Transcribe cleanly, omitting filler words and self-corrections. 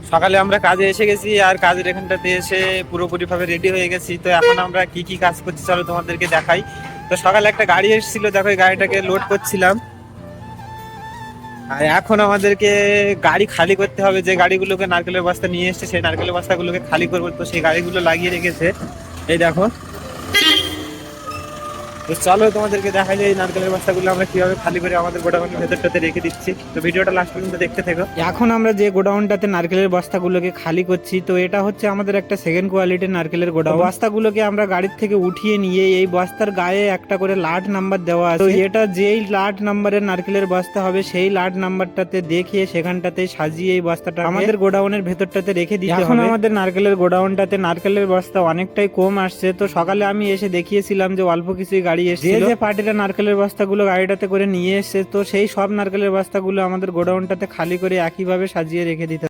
সকালে আমরা কাজে এসে গেছি, আর কাজের এখানটাতে এসে পুরোপুরি ভাবে রেডি হয়ে গেছি। তো এখন আমরা কি কি কাজ করছি চলো তোমাদেরকে দেখাই। তো সকালে একটা গাড়ি এসেছিল, দেখো এই গাড়িটাকে লোড করছিলাম। আর এখন আমাদেরকে গাড়ি খালি করতে হবে। যে গাড়িগুলোকে নারকেলের বস্তা নিয়ে এসেছে সেই নারকেলের বস্তাগুলোকে খালি করবো। তো সেই গাড়িগুলো লাগিয়ে রেখেছে, এই দেখো। তো চলো তোমাদেরকে দেখাই যে এই নারকেলের বস্তাগুলো আমরা কিভাবে খালি করে আমাদের গোডাউনের ভেতরটাতে রেখে দিচ্ছি। তো ভিডিওটা লাস্ট পর্যন্ত দেখতে থেকো। এখন আমরা যে গোডাউনটাতে নারকেলের বস্তাগুলোকে খালি করছি, তো এটা হচ্ছে আমাদের একটা সেকেন্ড কোয়ালিটির নারকেলের গোডাউন। বস্তাগুলোকে আমরা গাড়ির থেকে উঠিয়ে নিয়ে এই বস্তার গায়ে একটা করে লাট নাম্বার দেওয়া আছে। তো এটা যেই লাট নাম্বারের নারকেলের বস্তা হবে সেই লাট নাম্বারটাতে দেখিয়ে সেখানটাতে সাজিয়ে এই বস্তাটা আমাদের গোডাউনের ভেতরটাতে রেখে দিতে হবে। এখন আমাদের নারকেলের গোডাউনটাতে নারকেলের বস্তা অনেকটাই কম আসছে। তো সকালে আমি এসে দেখিয়েছিলাম যে অল্প কিছুই গাড়ি এসেছিল। যে পার্টিরা নারকেলের বস্তাগুলো গাড়িটাতে করে নিয়ে এসেছে, তো সেই সব নারকেলের বস্তাগুলো আমাদের গোডাউনটাতে খালি করে একইভাবে সাজিয়ে রেখে দিতে